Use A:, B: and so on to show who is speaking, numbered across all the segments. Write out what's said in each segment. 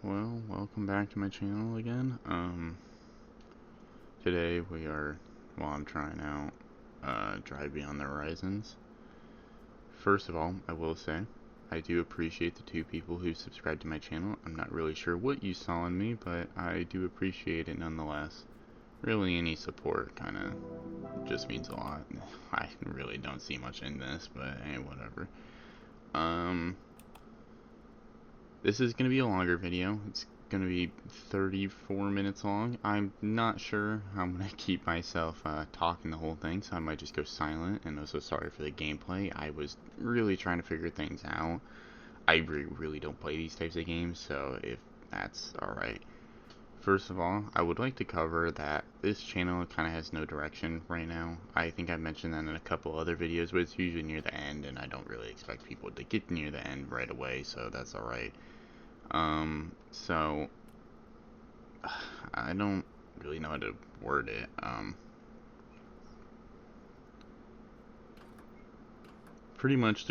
A: well, welcome back to my channel again. Today I'm trying out, Drive Beyond the Horizons. First of all, I will say, I do appreciate the 2 people who subscribed to my channel. I'm not really sure what you saw in me, but I do appreciate it nonetheless. Really, any support kinda just means a lot. I really don't see much in this, but hey, whatever. This is going to be a longer video. It's going to be 34 minutes long. I'm not sure how I'm going to keep myself talking the whole thing, so I might just go silent. And also sorry for the gameplay. I was really trying to figure things out. I really don't play these types of games, so if that's alright. First of all, I would like to cover that this channel kind of has no direction right now. I think I mentioned that in a couple other videos, but it's usually near the end, and I don't really expect people to get near the end right away, so that's alright. So I don't really know how to word it. Pretty much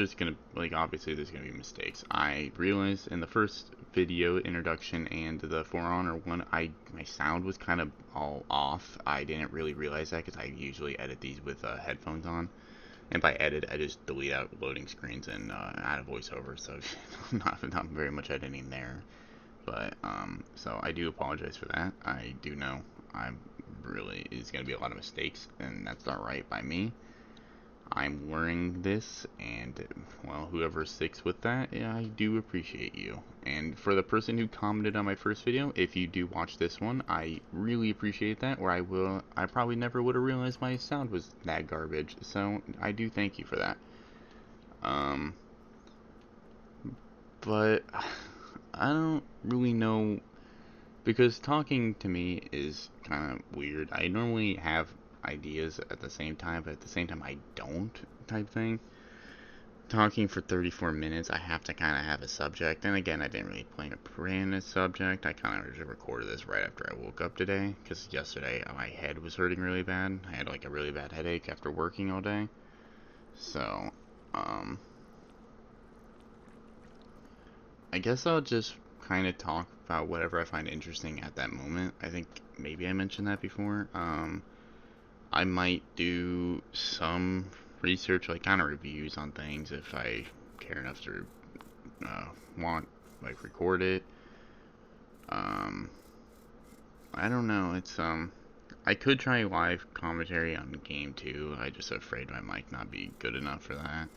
A: obviously there's gonna be mistakes. I realized in the first video introduction and the For Honor one, my sound was kind of all off. I didn't really realize that because I usually edit these with headphones on. And by edit, I just delete out loading screens and add a voiceover, so not very much editing there. But, so I do apologize for that. I do know it's going to be a lot of mistakes, and that's alright by me. I'm learning this, and, well, whoever sticks with that, I do appreciate you. And for the person who commented on my first video, if you do watch this one, I really appreciate that, or I probably never would have realized my sound was that garbage, so I do thank you for that. But I don't really know, because talking to me is kind of weird. I normally have ideas at the same time, but at the same time I don't, type thing. Talking for 34 minutes, I have to kind of have a subject, and again, I didn't really plan a subject. I kind of just recorded this right after I woke up today, because yesterday my head was hurting really bad. I had like a really bad headache after working all day. So, I guess I'll just kind of talk about whatever I find interesting at that moment. I think maybe I mentioned that before. I might do some research, like kind of reviews on things if I care enough to record it. I don't know. I could try live commentary on game 2. I just afraid my mic not be good enough for that.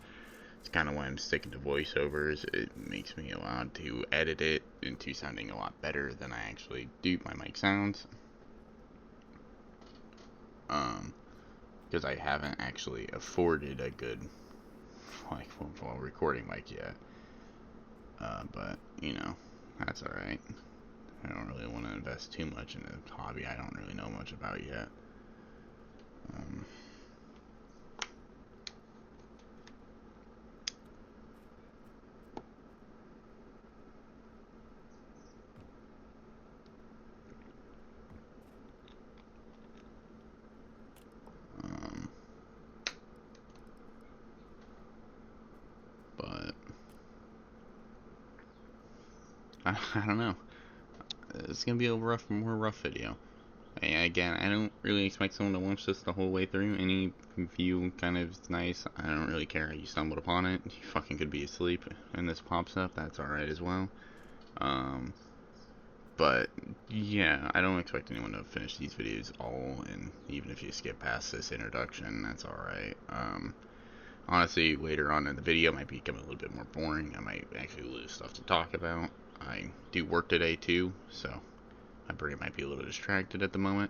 A: It's kind of why I'm sticking to voiceovers. It makes me allowed to edit it into sounding a lot better than I actually do my mic sounds. Because I haven't actually afforded a good, recording mic yet. But, that's alright. I don't really want to invest too much in a hobby I don't really know much about yet. But I don't know. It's gonna be a more rough video. Again, I don't really expect someone to watch this the whole way through. Any view kind of is nice. I don't really care how you stumbled upon it. You fucking could be asleep and this pops up. That's alright as well. But yeah, I don't expect anyone to finish these videos all, and even if you skip past this introduction, that's alright. Honestly, later on in the video, it might become a little bit more boring. I might actually lose stuff to talk about. I do work today too, so my brain might be a little distracted at the moment.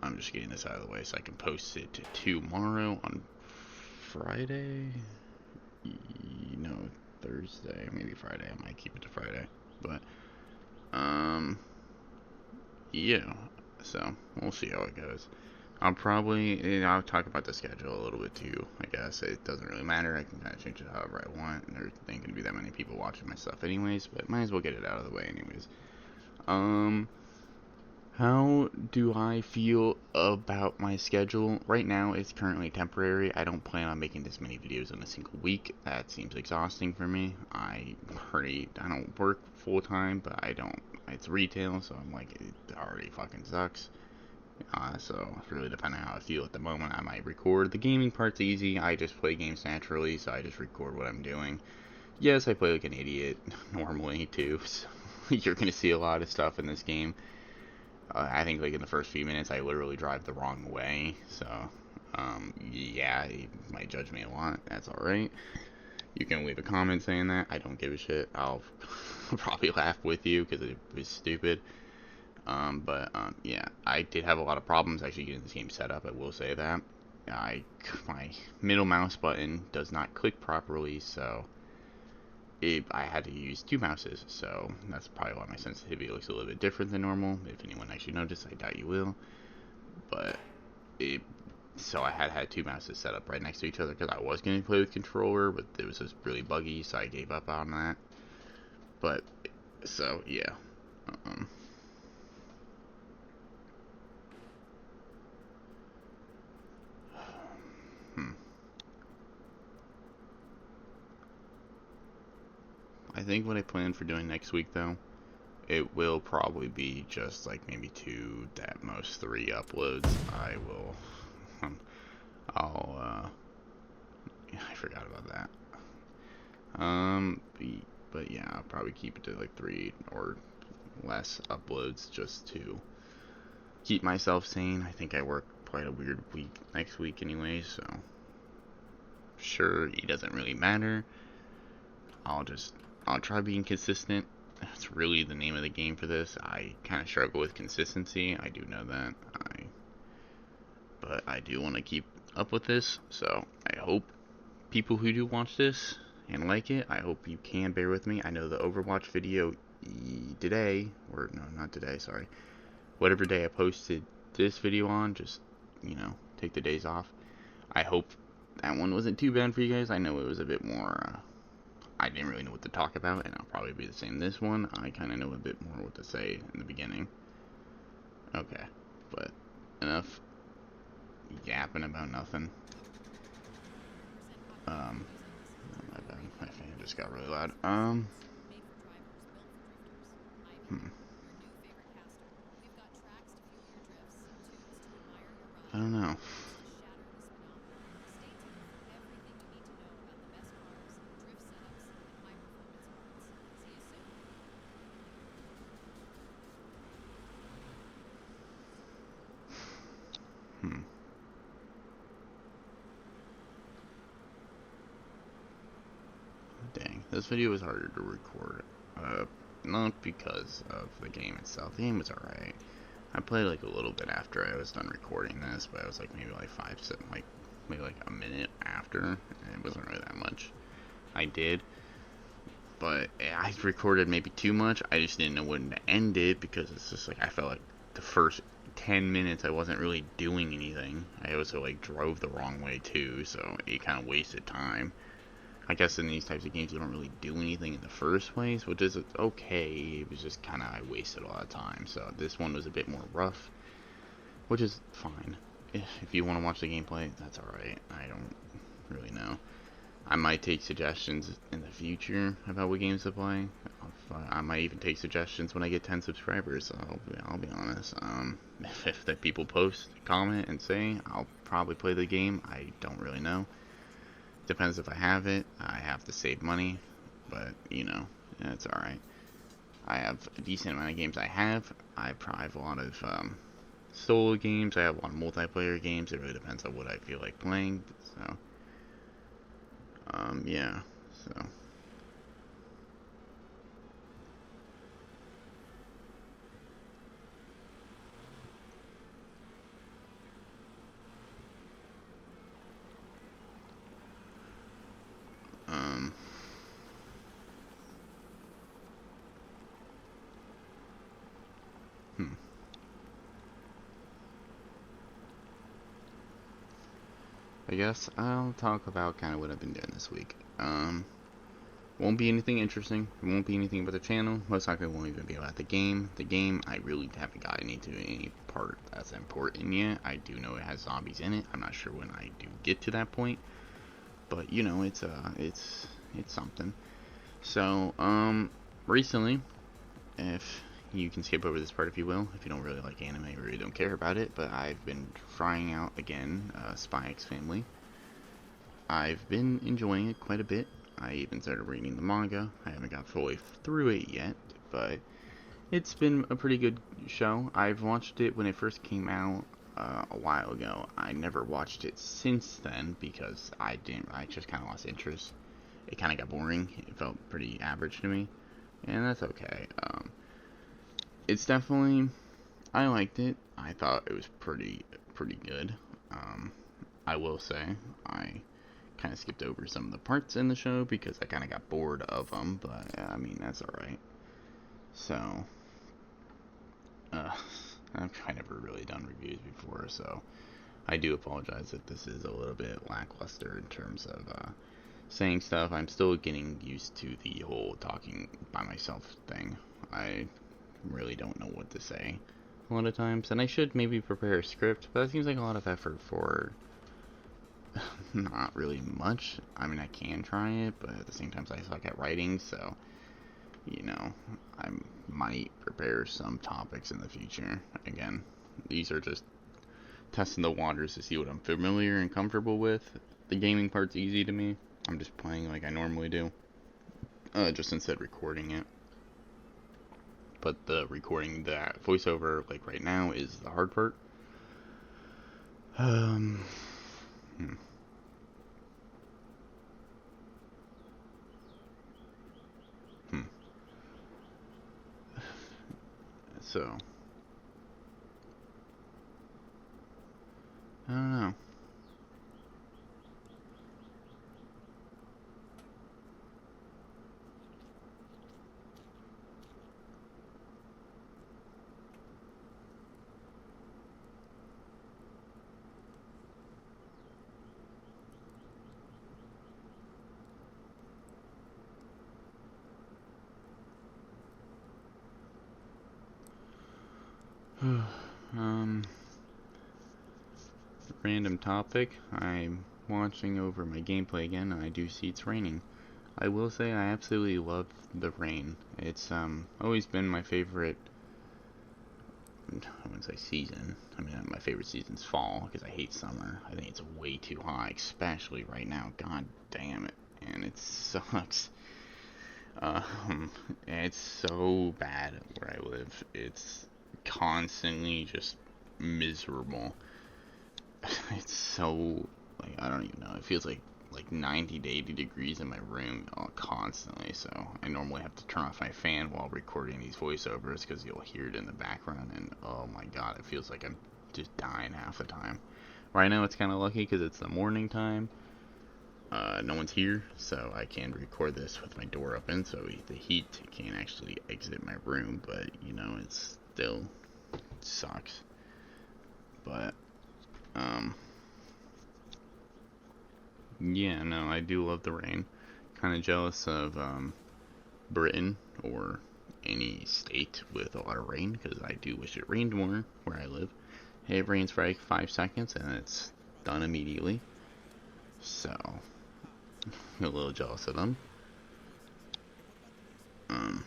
A: I'm just getting this out of the way so I can post it tomorrow on Friday. No, Thursday, maybe Friday. I might keep it to Friday, but yeah. So we'll see how it goes. I'll talk about the schedule a little bit too. I guess it doesn't really matter. I can kind of change it however I want. There ain't gonna be that many people watching my stuff anyways, but might as well get it out of the way anyways. How do I feel about my schedule? Right now, it's currently temporary. I don't plan on making this many videos in a single week. That seems exhausting for me. I don't work full time, but I don't. It's retail, so I'm like, it already fucking sucks. So really depending on how I feel at the moment, I might record. The gaming part's easy. I just play games naturally, so I just record what I'm doing. Yes, I play like an idiot normally too. So you're gonna see a lot of stuff in this game. I think like in the first few minutes, I literally drive the wrong way. So yeah, you might judge me a lot. That's all right. You can leave a comment saying that. I don't give a shit. I'll probably laugh with you because it was stupid. Yeah, I did have a lot of problems actually getting this game set up. I will say that. My middle mouse button does not click properly, so I had to use two mouses. So that's probably why my sensitivity looks a little bit different than normal. If anyone actually noticed, I doubt you will. But it, so I had two mouses set up right next to each other because I was going to play with controller, but it was just really buggy, so I gave up on that. But so yeah. Um, hmm. I think what I plan for doing next week, though, it will probably be just like maybe two, at most three uploads. Um, I'll, I forgot about that. Um, but yeah, I'll probably keep it to like three or less uploads just to keep myself sane. I think I work quite a weird week next week anyway, so sure, it doesn't really matter. I'll just I'll try being consistent. That's really the name of the game for this. I kind of struggle with consistency. I do know that. But I do want to keep up with this. So I hope people who do watch this and like it, I hope you can bear with me. I know the Overwatch video today, or no, not today, sorry. Whatever day I posted this video on, just, take the days off. I hope that one wasn't too bad for you guys. I know it was a bit more, I didn't really know what to talk about, and I'll probably be the same this one. I kind of know a bit more what to say in the beginning. Okay, but enough yapping about nothing. Um, my bad, my fan just got really loud. Hmm. I don't know. Hmm. Dang, this video was harder to record. Not because of the game itself. The game was alright. I played like a little bit after I was done recording this, but I was like maybe like maybe like a minute after, and it wasn't really that much. I did, but I recorded maybe too much. I just didn't know when to end it because it's just like I felt like the first 10 minutes I wasn't really doing anything. I also like drove the wrong way too, so it kind of wasted time. I guess in these types of games you don't really do anything in the first place, which is okay. It was just kind of I wasted a lot of time. So this one was a bit more rough, which is fine. If you want to watch the gameplay, that's alright. I don't really know. I might take suggestions in the future about what games to play. I might even take suggestions when I get 10 subscribers. I'll be honest. If the people post, comment, and say, I'll probably play the game. I don't really know. Depends if I have it. I have to save money, but it's alright. I have a decent amount of games I have. I have a lot of solo games. I have a lot of multiplayer games. It really depends on what I feel like playing. So, yeah. So, um, hmm. I guess I'll talk about kind of what I've been doing this week. Won't be anything interesting. It won't be anything about the channel. Most likely won't even be about the game. The game, I really haven't gotten into any part that's important yet. I do know it has zombies in it. I'm not sure when I do get to that point. But, you know, it's something. So, recently, if you can skip over this part if you will, if you don't really like anime or really don't care about it, but I've been trying out again, Spy X Family. I've been enjoying it quite a bit. I even started reading the manga. I haven't got fully through it yet, but it's been a pretty good show. I've watched it when it first came out a while ago. I never watched it since then because I just kind of lost interest. It kind of got boring. It felt pretty average to me, and that's okay. It's definitely, I liked it. I thought it was pretty good. Um, I will say I kind of skipped over some of the parts in the show because I kind of got bored of them, but I mean, that's alright. So, I've never really done reviews before, so I do apologize if this is a little bit lackluster in terms of saying stuff. I'm still getting used to the whole talking by myself thing. I really don't know what to say a lot of times, and I should maybe prepare a script, but that seems like a lot of effort for not really much. I mean, I can try it, but at the same time, I suck at writing, so, you know, I might prepare some topics in the future. Again, these are just testing the waters to see what I'm familiar and comfortable with. The gaming part's easy to me. I'm just playing like I normally do, just instead of recording it. But the recording that voiceover, like right now, is the hard part. Hmm. So, I don't know. um, Random topic. I'm watching over my gameplay again, and I do see it's raining. I will say I absolutely love the rain. It's always been my favorite. I wouldn't say season. I mean, my favorite season's fall because I hate summer. I think it's way too hot, especially right now. God damn it, and it sucks. It's so bad where I live. It's constantly just miserable. It's so, like, I don't even know. It feels like 90 to 80 degrees in my room constantly. So I normally have to turn off my fan while recording these voiceovers because you'll hear it in the background. And oh my god, it feels like I'm just dying half the time. Right now it's kind of lucky because it's the morning time. No one's here, so I can record this with my door open, so the heat can't actually exit my room. But you know, it sucks. But yeah, no, I do love the rain. Kind of jealous of Britain or any state with a lot of rain because I do wish it rained more where I live. It rains for like 5 seconds and it's done immediately. So, a little jealous of them. Um,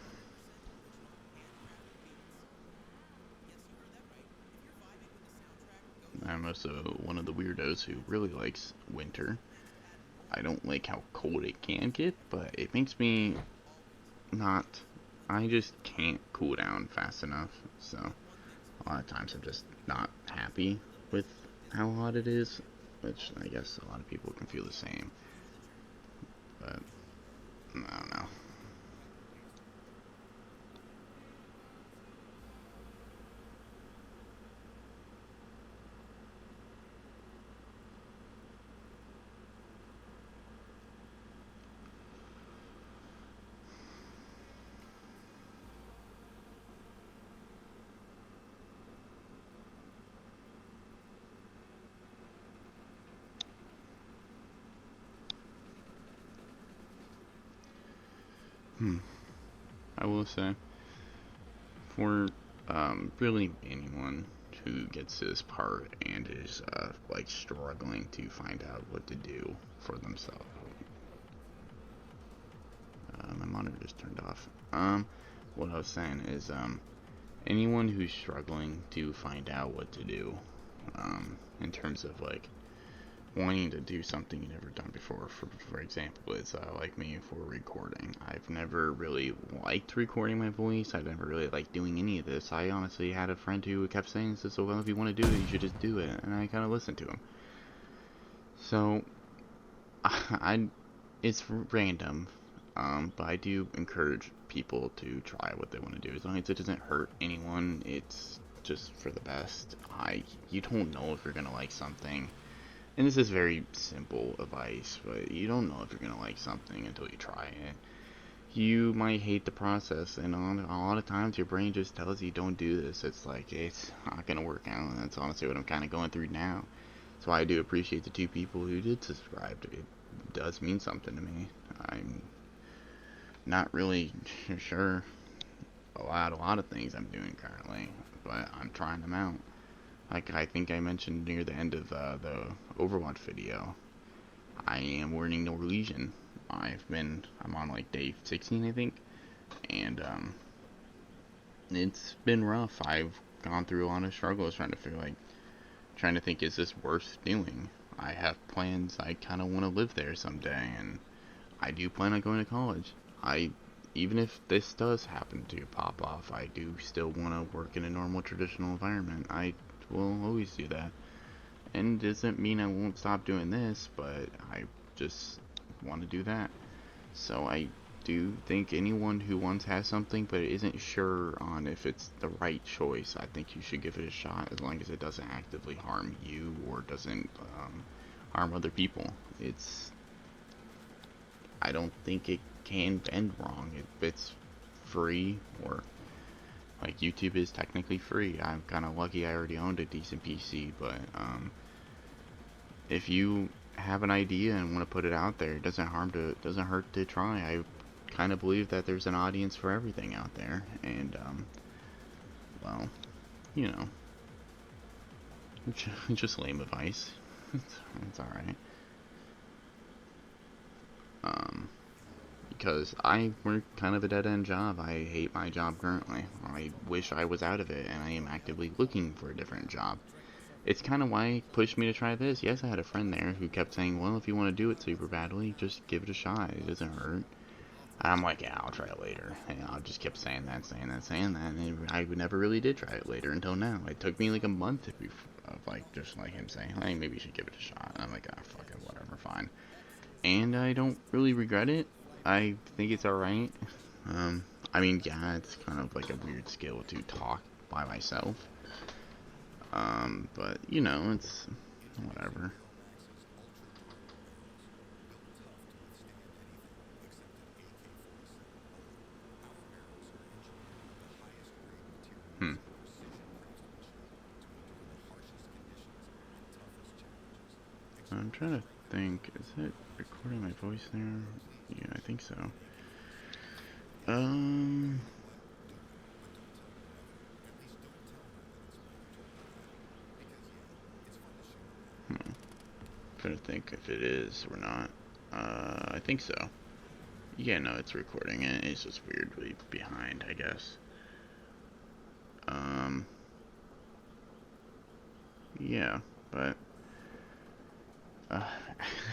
A: I'm also one of the weirdos who really likes winter. I don't like how cold it can get, but it makes me not. I just can't cool down fast enough. So a lot of times I'm just not happy with how hot it is, which I guess a lot of people can feel the same. But I don't know. I will say, for really anyone who gets to this part and is like struggling to find out what to do for themselves. My monitor just turned off. What I was saying is, anyone who's struggling to find out what to do, in terms of like wanting to do something you've never done before. For example, it's like me for recording. I've never really liked recording my voice. I've never really liked doing any of this. I honestly had a friend who kept saying, "So well, if you want to do it, you should just do it," and I kind of listened to him. So, I it's random, but I do encourage people to try what they want to do as long as it doesn't hurt anyone. It's just for the best. You don't know if you're gonna like something. And this is very simple advice, but you don't know if you're gonna like something until you try it. You might hate the process, and a lot of times your brain just tells you don't do this. It's like, it's not gonna work out, and that's honestly what I'm kind of going through now. So I do appreciate the 2 people who did subscribe. It does mean something to me. I'm not really sure a lot of things I'm doing currently, but I'm trying them out. Like I think I mentioned near the end of the Overwatch video, I am learning Norwegian. I'm on like day 16, I think, and it's been rough. I've gone through a lot of struggles trying to think, is this worth doing? I have plans. I kind of want to live there someday, and I do plan on going to college. Even if this does happen to pop off, I do still want to work in a normal traditional environment. I will always do that. And doesn't mean I won't stop doing this, but I just want to do that. So I do think anyone who once has something but isn't sure on if it's the right choice, I think you should give it a shot as long as it doesn't actively harm you or doesn't harm other people. I don't think it can end wrong if it's free, or like YouTube is technically free. I'm kind of lucky I already owned a decent PC, but if you have an idea and want to put it out there, it doesn't hurt to try. I kind of believe that there's an audience for everything out there, and well, you know, just lame advice. It's all right. Because I work kind of a dead-end job. I hate my job currently. I wish I was out of it, and I am actively looking for a different job. It's kind of why it pushed me to try this. Yes, I had a friend there who kept saying, well, if you want to do it super badly, just give it a shot. It doesn't hurt. I'm like, yeah, I'll try it later. And I just kept saying that, and I never really did try it later until now. It took me like a month of like, just like him saying, hey, maybe you should give it a shot. And I'm like, ah, fuck it, whatever, fine. And I don't really regret it. I think it's alright. I mean, yeah, it's kind of like a weird skill to talk by myself. But, you know, it's whatever. I'm trying to think, is it recording my voice there? Yeah, I think so. Hmm. Trying to think if it is or not. I think so. Yeah, no, it's recording, and it's just weirdly behind, I guess. Yeah, but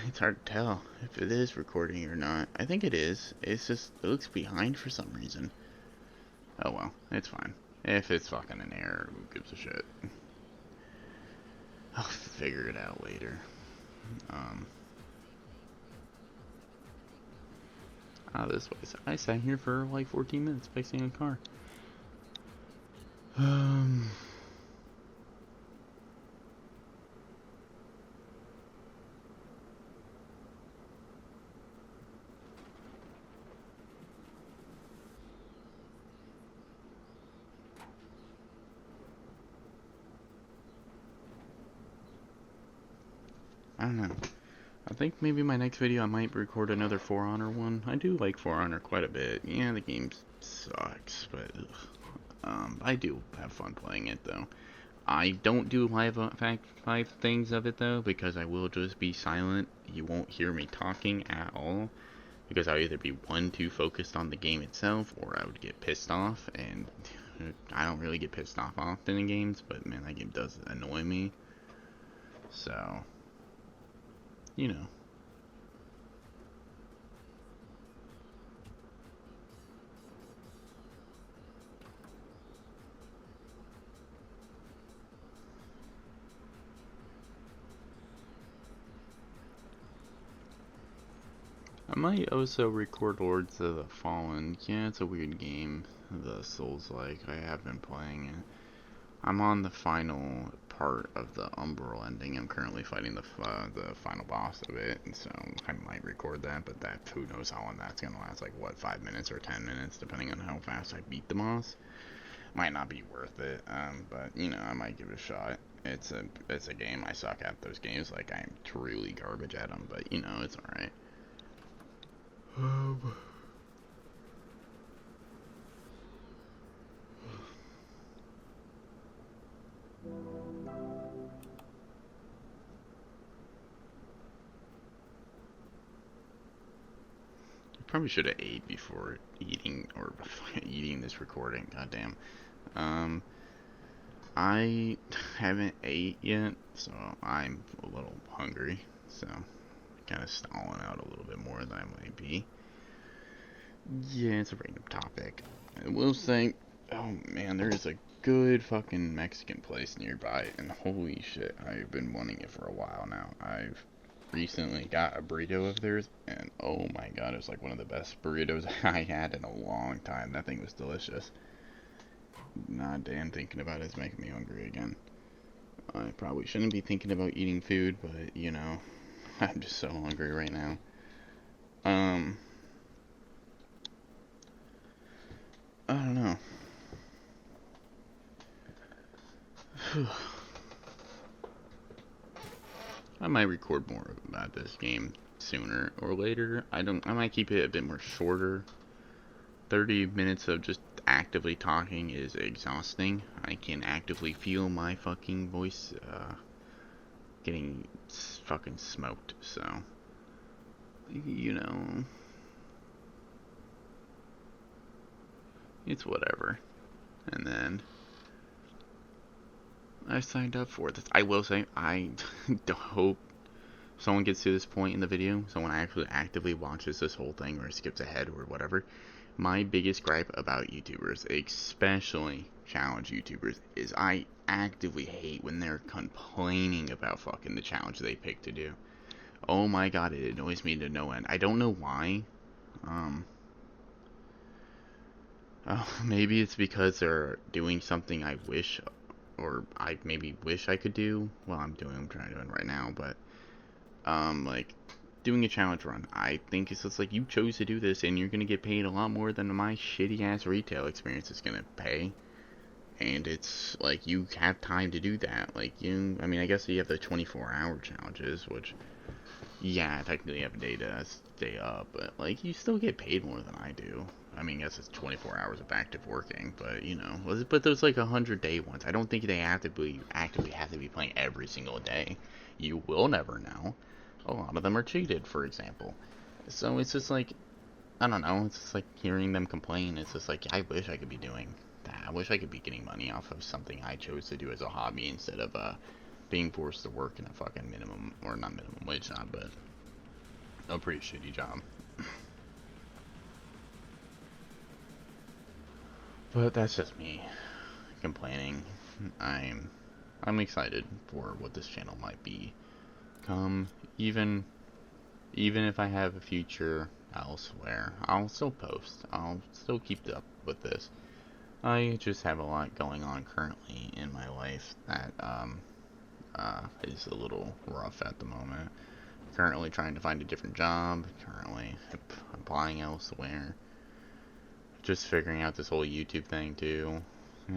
A: it's hard to tell if it is recording or not. I think it is. It's just, it looks behind for some reason. Oh well, it's fine. If it's fucking an error, who gives a shit? I'll figure it out later. This way. I sat here for like 14 minutes fixing a car. I don't know. I think maybe my next video I might record another For Honor one. I do like For Honor quite a bit. Yeah, the game sucks, but I do have fun playing it though. I don't do live things of it though, because I will just be silent. You won't hear me talking at all, because I'll either be one, too focused on the game itself, or I would get pissed off, and I don't really get pissed off often in games, but man, that game does annoy me. So, you know. I might also record Lords of the Fallen. Yeah, it's a weird game. The Souls-like. I have been playing it. I'm on the final part of the Umbral ending. I'm currently fighting the final boss of it, and so I might record that. But that, who knows how long that's gonna last? Like what, 5 minutes or 10 minutes, depending on how fast I beat the boss. Might not be worth it. But you know, I might give it a shot. It's a game. I suck at those games. Like I'm truly garbage at them. But you know, it's all right. Probably should have ate before eating, or eating this recording. Goddamn. I haven't ate yet, so I'm a little hungry. So, kind of stalling out a little bit more than I might be. Yeah, it's a random topic. I will say, oh man, there is a good fucking Mexican place nearby, and holy shit, I've been wanting it for a while now. I've recently got a burrito of theirs, and oh my god, it was like one of the best burritos I had in a long time. That thing was delicious. Nah, damn, thinking about it is making me hungry again. I probably shouldn't be thinking about eating food, but you know, I'm just so hungry right now. I don't know. I might record more about this game sooner or later. I might keep it a bit more shorter. 30 minutes of just actively talking is exhausting. I can actively feel my fucking voice getting fucking smoked, so you know, it's whatever. And then I signed up for this. I will say, I hope someone gets to this point in the video, someone actually actively watches this whole thing or skips ahead or whatever. My biggest gripe about YouTubers, especially challenge YouTubers, is I actively hate when they're complaining about fucking the challenge they pick to do. Oh my god, it annoys me to no end. I don't know why. Maybe it's because they're doing something I wish, or I maybe wish I could do. Well, I'm trying to do it right now, but like doing a challenge run. I think it's just like, you chose to do this, and you're gonna get paid a lot more than my shitty ass retail experience is gonna pay. And it's like, you have time to do that. Like, I mean, I guess you have the 24-hour challenges, which, yeah, technically you have a day to stay up, but like, you still get paid more than I do. I mean, I guess it's 24 hours of active working, but you know, but there's like 100-day ones. I don't think they actively have to be playing every single day. You will never know. A lot of them are cheated, for example. So it's just like, I don't know, it's just like hearing them complain. It's just like, I wish I could be doing that. I wish I could be getting money off of something I chose to do as a hobby, instead of being forced to work in a fucking minimum, or not minimum wage job, but a pretty shitty job. But that's just me complaining. I'm excited for what this channel might become. Even if I have a future elsewhere, I'll still post. I'll still keep up with this. I just have a lot going on currently in my life that is a little rough at the moment. Currently trying to find a different job. Currently applying elsewhere. Just figuring out this whole YouTube thing too.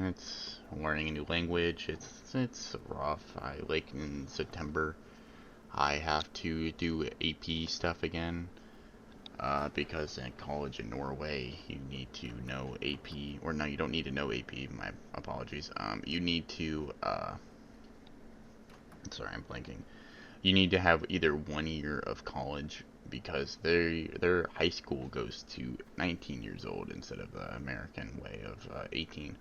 A: It's learning a new language. It's rough. Like in September, I have to do AP stuff again. Because in college in Norway, you need to know AP, or no, you don't need to know AP, my apologies. You need to, sorry, I'm blanking. You need to have either 1 year of college because their high school goes to 19 years old instead of the American way of 18.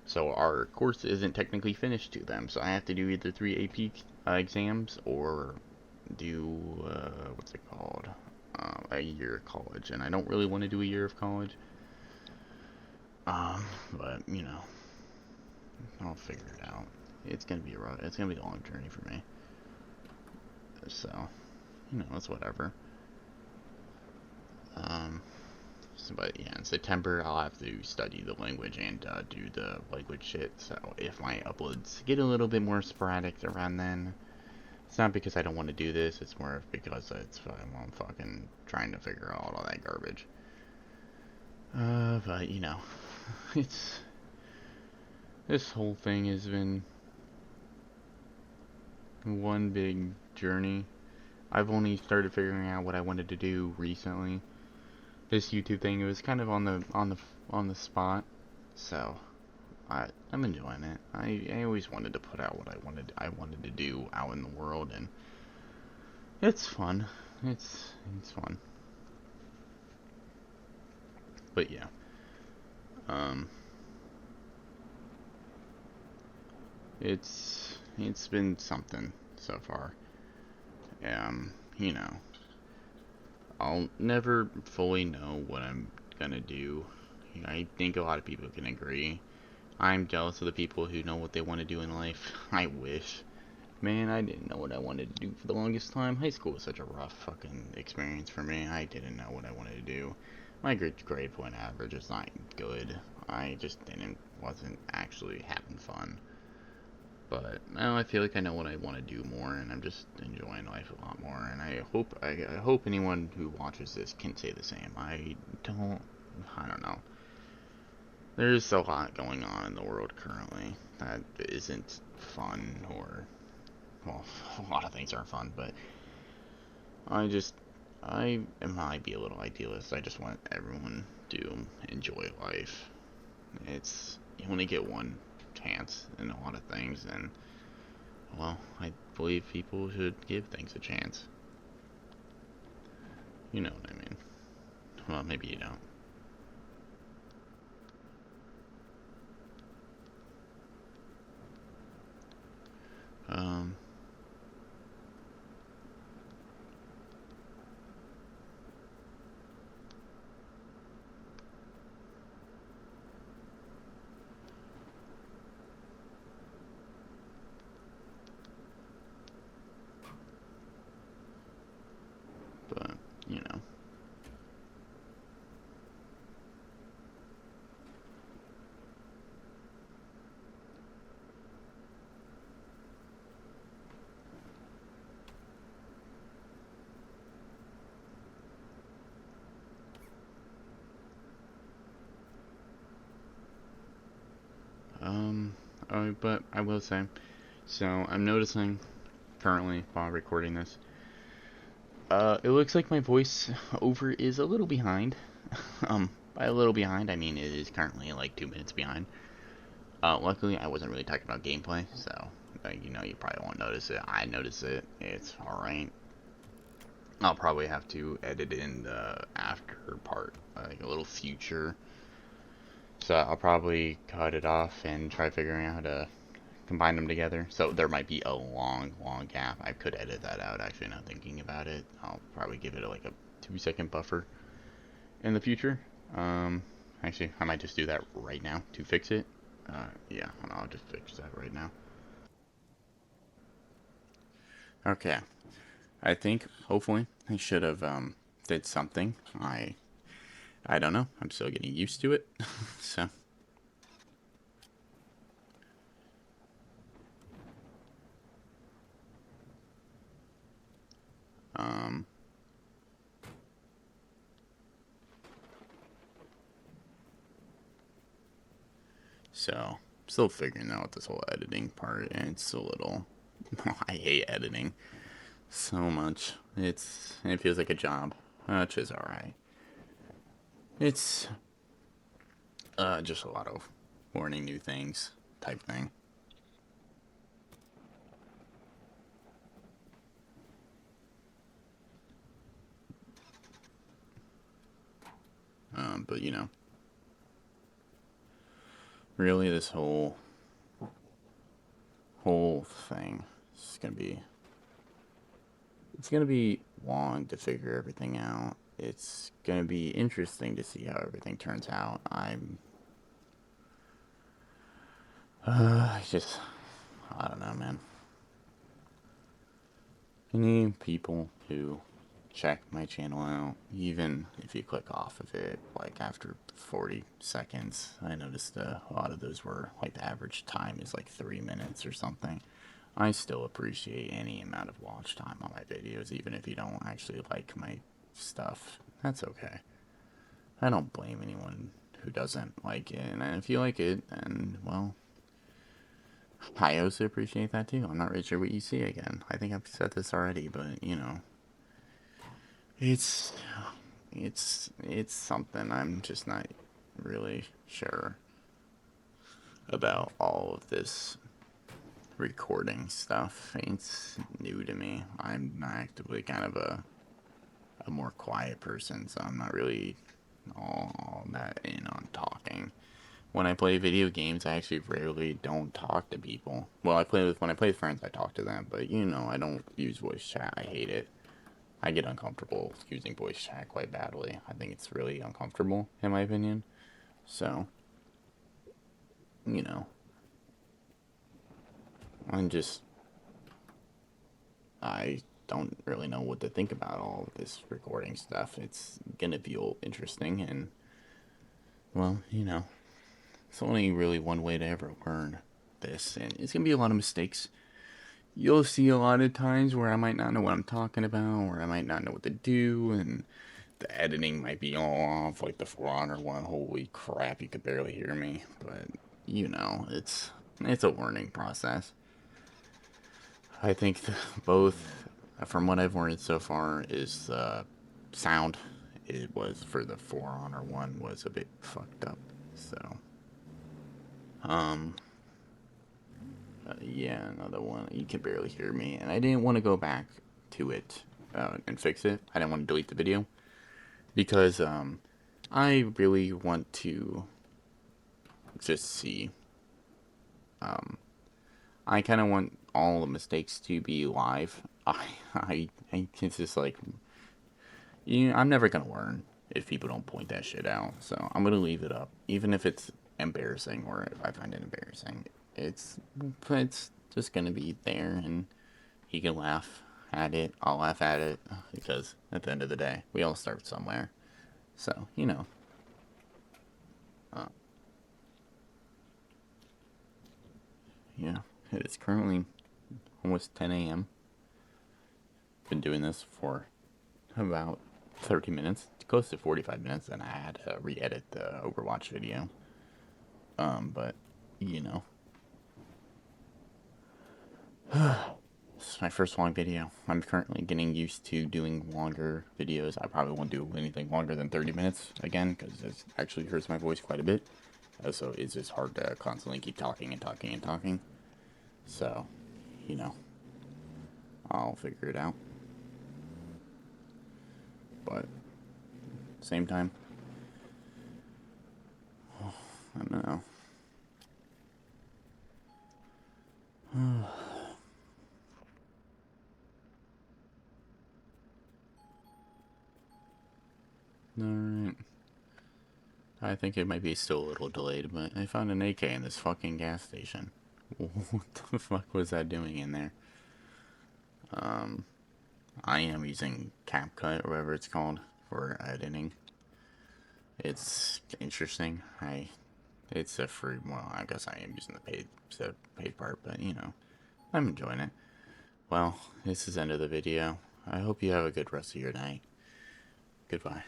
A: So our course isn't technically finished to them. So I have to do either 3 AP exams or do what's it called? A year of college, and I don't really want to do a year of college. But you know, I'll figure it out. It's gonna be it's gonna be a long journey for me. So, you know, it's whatever. Um, but yeah, in September I'll have to study the language and do the language shit. So if my uploads get a little bit more sporadic around then, it's not because I don't want to do this. It's more because I'm fucking trying to figure out all that garbage. But you know, it's this whole thing has been one big journey. I've only started figuring out what I wanted to do recently. This YouTube thing, it was kind of on the spot, so I'm enjoying it. I always wanted to put out what I wanted to do out in the world, and it's fun. It's fun. But yeah, um, it's been something so far. You know, I'll never fully know what I'm gonna do. I think a lot of people can agree. I'm jealous of the people who know what they want to do in life. I wish. Man, I didn't know what I wanted to do for the longest time. High school was such a rough fucking experience for me. I didn't know what I wanted to do. My grade point average is not good. I just wasn't actually having fun. But now I feel like I know what I want to do more, and I'm just enjoying life a lot more. And I hope anyone who watches this can say the same. I don't know. There's a lot going on in the world currently that isn't fun, or well, a lot of things aren't fun, but I just might be a little idealist. I just want everyone to enjoy life. You only get one chance in a lot of things, and well, I believe people should give things a chance. You know what I mean? Well, maybe you don't. Um, but you know. Um, but I will say, so I'm noticing currently while recording this, it looks like my voice over is a little behind. By a little behind, I mean it is currently like 2 minutes behind. Luckily, I wasn't really talking about gameplay, so you probably won't notice it. I notice it. It's alright. I'll probably have to edit in the after part, like a little future. So I'll probably cut it off and try figuring out how to combine them together. So there might be a long, long gap. I could edit that out, actually, now thinking about it. I'll probably give it like a 2 second buffer in the future. Actually, I might just do that right now to fix it. Yeah, I'll just fix that right now. Okay, I think hopefully I should have did something. I don't know. I'm still getting used to it. So um so still figuring out this whole editing part, and it's a little I hate editing. so much. It feels like a job, which is alright. It's just a lot of learning new things type thing. But you know, really, this whole thing is gonna be long to figure everything out. It's gonna be interesting to see how everything turns out. Just, I don't know, man. Any people who check my channel out, even if you click off of it, like after 40 seconds, I noticed a lot of those were, like, the average time is like 3 minutes or something. I still appreciate any amount of watch time on my videos, even if you don't actually like my stuff. That's okay. I don't blame anyone who doesn't like it, and if you like it, then, well, I also appreciate that too. I'm not really sure what you see again. I think I've said this already, but you know, it's it's something I'm just not really sure about all of this recording stuff. It's new to me. I'm actively kind of a more quiet person, so I'm not really all that in on talking. When I play video games, I actually rarely don't talk to people. Well, when I play with friends, I talk to them, but you know, I don't use voice chat. I hate it. I get uncomfortable using voice chat quite badly. I think it's really uncomfortable, in my opinion. So, you know, I'm just, I don't really know what to think about all of this recording stuff. It's gonna feel interesting, and, well, you know, it's only really one way to ever learn this, and it's gonna be a lot of mistakes. You'll see a lot of times where I might not know what I'm talking about, or I might not know what to do, and the editing might be all off, like the For Honor one. Holy crap, you could barely hear me. But, you know, it's a learning process. I think both, from what I've learned so far, is sound. It was for the For Honor one was a bit fucked up. So, um, yeah, another one. You can barely hear me, and I didn't want to go back to it and fix it. I didn't want to delete the video because I really want to just see. I kind of want all the mistakes to be live. It's just like, you know, I'm never gonna learn if people don't point that shit out. So I'm gonna leave it up, even if it's embarrassing or if I find it embarrassing. It's just gonna be there, and he can laugh at it. I'll laugh at it because at the end of the day, we all start somewhere. So you know, uh, yeah. It is currently almost 10 a.m. Been doing this for about 30 minutes, close to 45 minutes, and I had to re-edit the Overwatch video. But you know, it's my first long video. I'm currently getting used to doing longer videos. I probably won't do anything longer than 30 minutes again, because it actually hurts my voice quite a bit. So it's just hard to constantly keep talking and talking and talking. So, you know, I'll figure it out. But same time, I don't know. Alright. I think it might be still a little delayed, but I found an AK in this fucking gas station. What the fuck was that doing in there? I am using CapCut, or whatever it's called, for editing. It's interesting. It's a free, well, I guess I am using the paid part, but you know, I'm enjoying it. Well, this is the end of the video. I hope you have a good rest of your night. Goodbye.